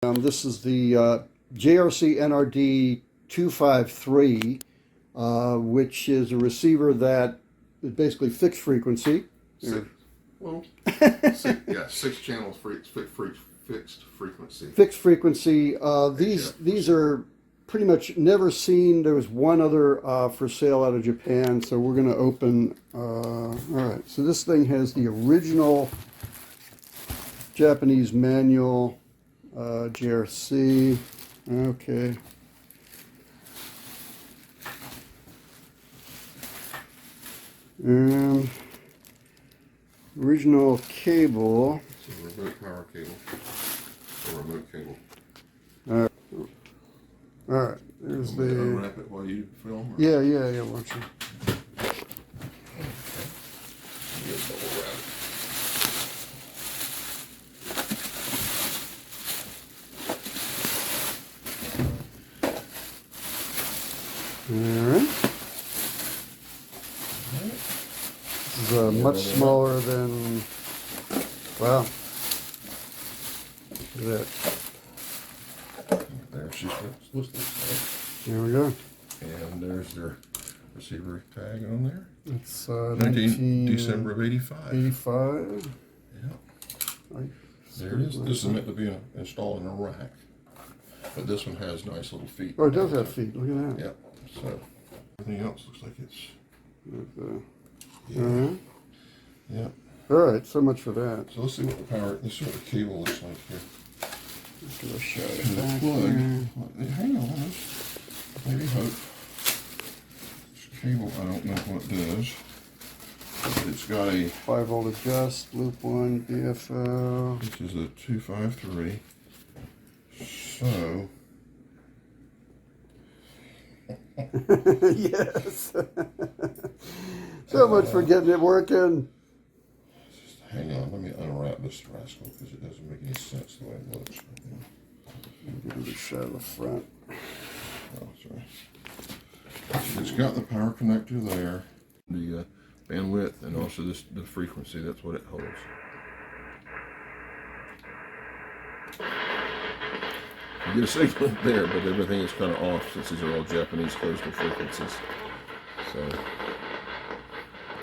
This is the JRC NRD-253, which is a receiver that is basically fixed frequency. Six channels, fixed frequency. Fixed frequency. These are pretty much never seen. There was one other for sale out of Japan, so we're going to open. All right, so this thing has the original Japanese manual, JRC. Okay. And original cable. It's a remote power cable. A remote cable. All right. There's the. Unwrap it while you film. Or? Yeah. Why don't you? All right. This is much smaller than. Wow. Look at that. There she's listed. There we go. And there's their receiver tag on there. It's 19 December of 85. 85. Yeah. There it is. This is meant to be installed in a rack. But this one has nice little feet. Oh, it does have feet. Look at that. Yep. So everything else looks like it's. All right. Yep. All right. So much for that. So let's see what the power. Let's see what the cable looks like here. Just gonna show it And the back plug. here. Hang on. Maybe hope. This cable, I don't know what it does. It's got a 5-volt adjust, loop 1, BFO. This is a 253. So Yes. So much for getting it working. just hang on, let me unwrap this rascal because it doesn't make any sense the way it looks. Give it a shot of the front. Oh, sorry. It's got the power connector there, the bandwidth, and also the frequency. That's what it holds. You get a signal there, but everything is kind of off since these are all Japanese coastal frequencies. So it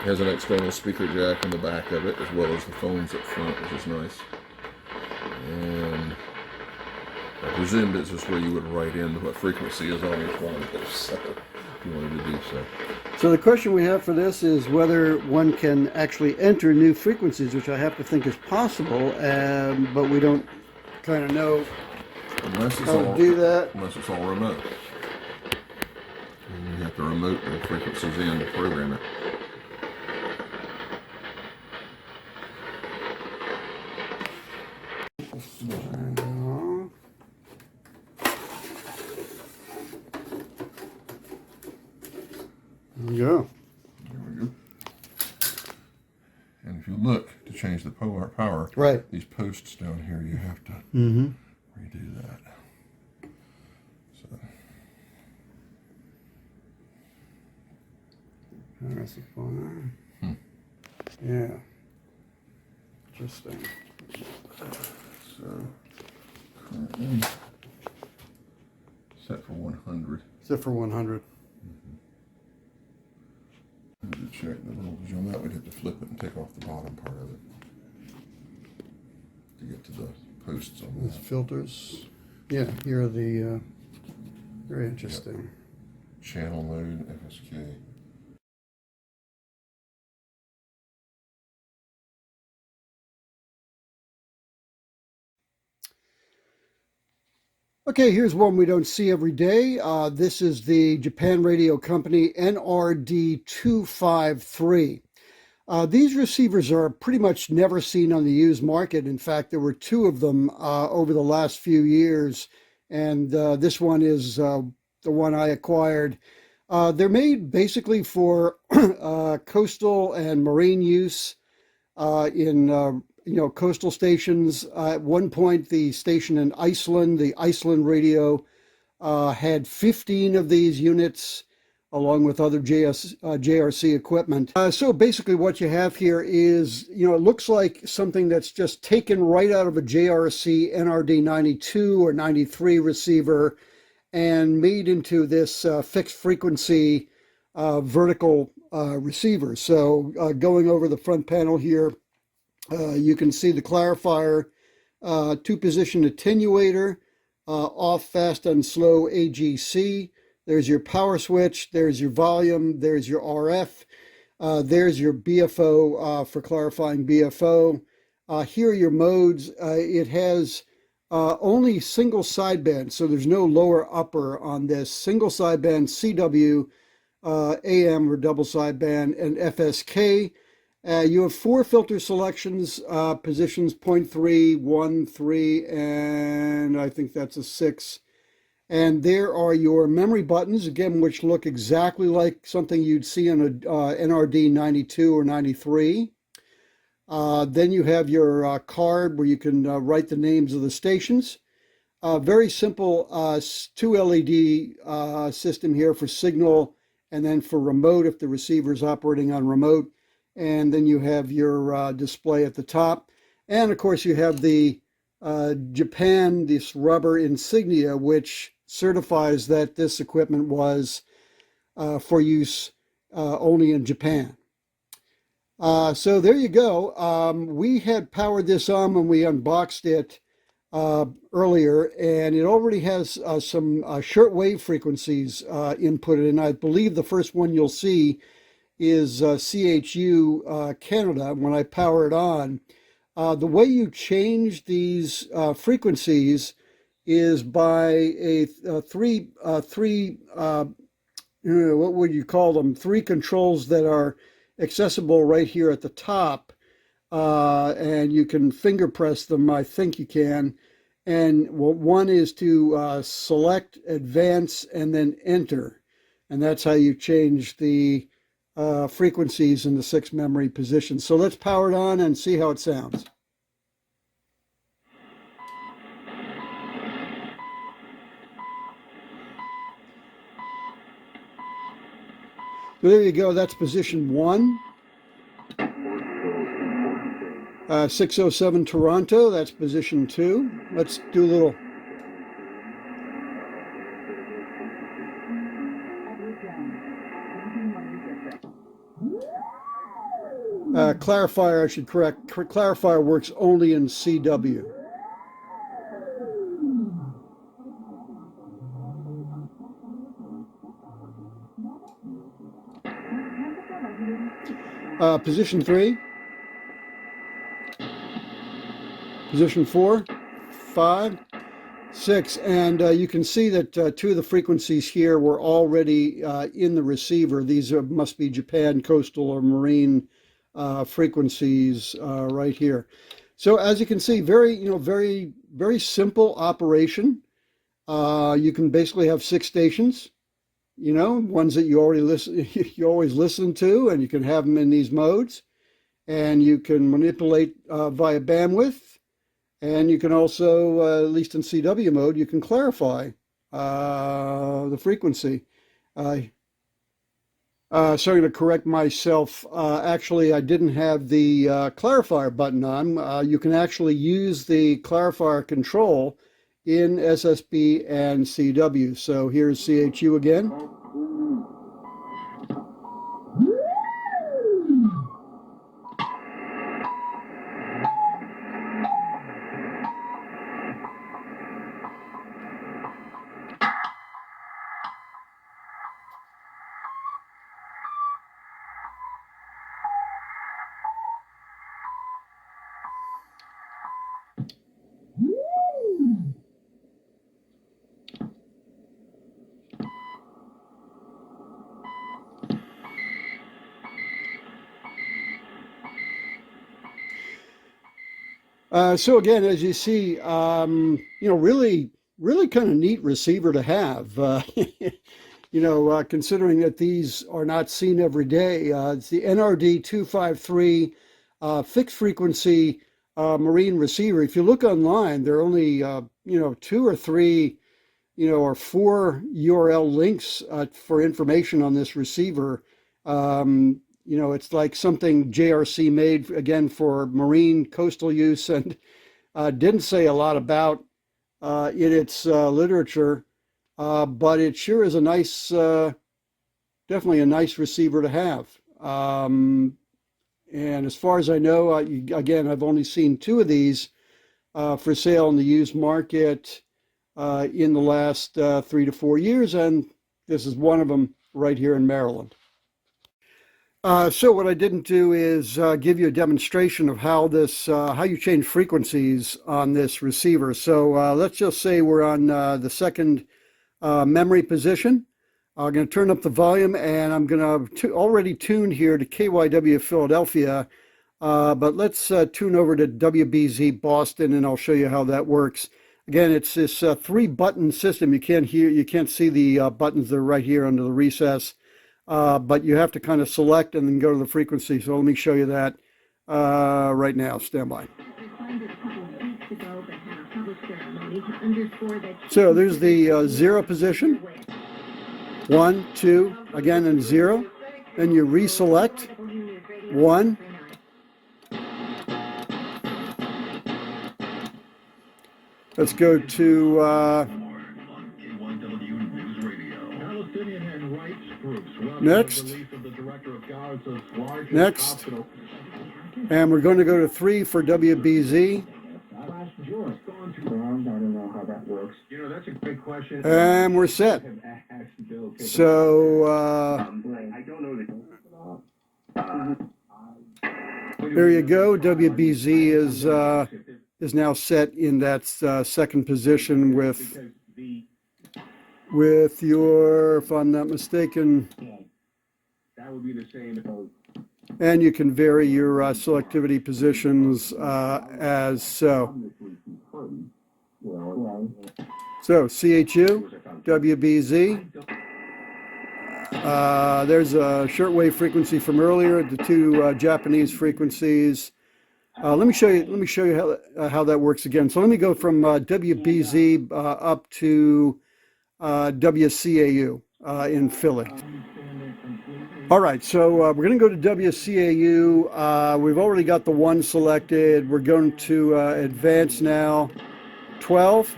has an external speaker jack on the back of it, as well as the phones up front, which is nice. And I presume this is where you would write in what frequency is on your phone, so if you wanted to do so. So the question we have for this is whether one can actually enter new frequencies, which I have to think is possible, but we don't kind of know Unless it's how to do that. Unless it's all remote. And you have to remote the frequencies in to program it. There we go. There we go. And if you look to change the power, Right. these posts down here, you have to redo that. So That's a fun. Yeah. Interesting. So currently set for 100. Set for 100. To check the voltage on that, we'd have to flip it and take off the bottom part of it to get to the posts on These that. filters. Yeah, here are the, very interesting. Yep. Channel mode, FSK. Okay, here's one we don't see every day. This is the Japan Radio Company NRD-253. These receivers are pretty much never seen on the used market. In fact, there were two of them over the last few years, and this one is the one I acquired. They're made basically for coastal and marine use in coastal stations. At one point, the station in Iceland, the Iceland radio, had 15 of these units. along with other JRC equipment. So basically what you have here is, it looks like something that's just taken right out of a JRC NRD 92 or 93 receiver and made into this fixed frequency vertical receiver. So going over the front panel here, you can see the clarifier, two-position attenuator, off, fast, and slow AGC. There's your power switch, there's your volume, there's your RF, there's your BFO for clarifying BFO. Here are your modes. It has only single sideband, so there's no lower upper on this. Single sideband CW, AM or double sideband, and FSK. You have 4 filter selections, positions 0.3, 1, 3, and I think that's a 6. And there are your memory buttons, again, which look exactly like something you'd see on a NRD 92 or 93. Then you have your card where you can write the names of the stations. Very simple 2 LED system here for signal and then for remote if the receiver is operating on remote. And then you have your display at the top. And of course you have the Japan, this rubber insignia, which certifies that this equipment was for use only in Japan. So there you go. We had powered this on when we unboxed it earlier, and it already has some shortwave frequencies inputted, and I believe the first one you'll see is CHU Canada when I power it on. The way you change these frequencies is by a three what would you call them? 3 controls that are accessible right here at the top, and you can finger press them. I think you can. And one is to select, advance, and then enter, and that's how you change the frequencies in the 6 memory positions. So let's power it on and see how it sounds. So there you go, that's position 1. 607 Toronto, that's position 2. Let's do a little. Clarifier, I should correct. Clarifier works only in CW. Position 3, position 4, 5, 6, and you can see that 2 of the frequencies here were already in the receiver. These must be Japan coastal or marine frequencies right here. So as you can see, very simple operation. You can basically have 6 stations. Ones that you always listen to, and you can have them in these modes, and you can manipulate via bandwidth, and you can also, at least in CW mode, you can clarify the frequency. So I'm going to correct myself. Actually, I didn't have the clarifier button on. You can actually use the clarifier control in SSB and CW. So here's CHU again. So again, as you see, really kind of neat receiver to have. Considering that these are not seen every day. It's the NRD-253 fixed frequency marine receiver. If you look online, there are only 2 or 3 are 4 URL links for information on this receiver. It's like something JRC made again for marine coastal use, and didn't say a lot about in its literature, but it sure is a nice, definitely a nice receiver to have. And as far as I know, again, I've only seen 2 of these for sale in the used market in the last 3 to 4 years, and this is one of them right here in Maryland. So what I didn't do is give you a demonstration of how you change frequencies on this receiver. So let's just say we're on the second memory position. I'm going to turn up the volume, and I'm going to already tuned here to KYW Philadelphia, but let's tune over to WBZ Boston, and I'll show you how that works. Again, it's this 3-button system. You can't see the buttons. They're right here under the recess. But you have to kind of select and then go to the frequency. So let me show you that right now. Stand by. So there's the 0 position. 1, 2, again, and 0. Then you reselect 1. Let's go to next, and we're going to go to 3 for WBZ. And we're set. So there you go. WBZ is now set in that second position with your, if I'm not mistaken, that would be the same. And you can vary your selectivity positions as so. So CHU, WBZ. There's a shortwave frequency from earlier, the 2 Japanese frequencies. Let me show you how that works again. So let me go from WBZ up to WCAU in Philly. All right, so we're going to go to WCAU. We've already got the 1 selected. We're going to advance now. 12,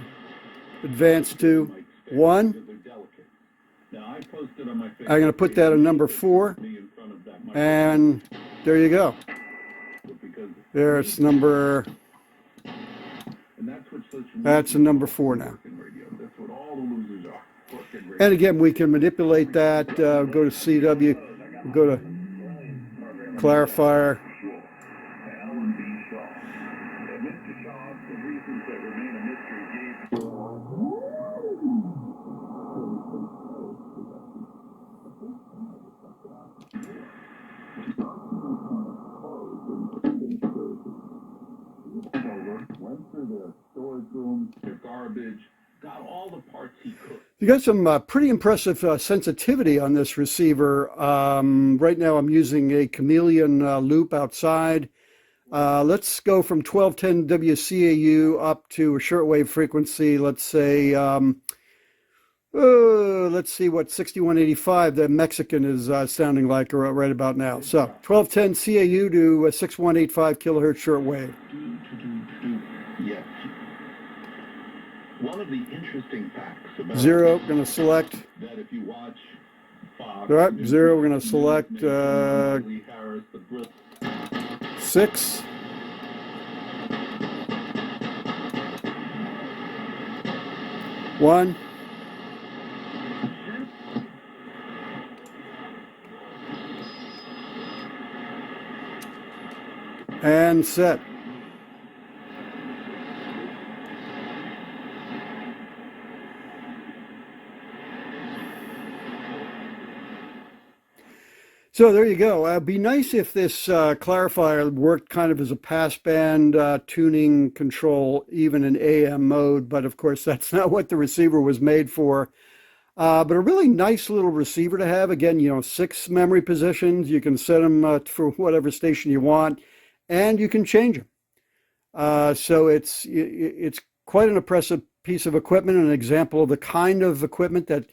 advance to 1. I'm going to put that at number 4, and there you go. There's number, that's a number 4 now. And again, we can manipulate that, go to CW, go to clarifier. You got some pretty impressive sensitivity on this receiver. Right now I'm using a chameleon loop outside. Let's go from 1210 WCAU up to a shortwave frequency, let's say, let's see what 6185 the Mexican is sounding like right about now. So 1210 CAU to 6185 kilohertz shortwave. Yes. One of the interesting facts about 0, going to select. that if you watch Fox, All right, 0, we're going to select 6. One. And set. So there you go. It'd be nice if this clarifier worked kind of as a passband tuning control, even in AM mode, but of course that's not what the receiver was made for. But a really nice little receiver to have. Again, 6 memory positions. You can set them for whatever station you want, and you can change them. So it's quite an impressive piece of equipment, an example of the kind of equipment that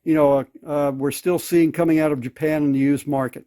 we're still seeing coming out of Japan in the used market.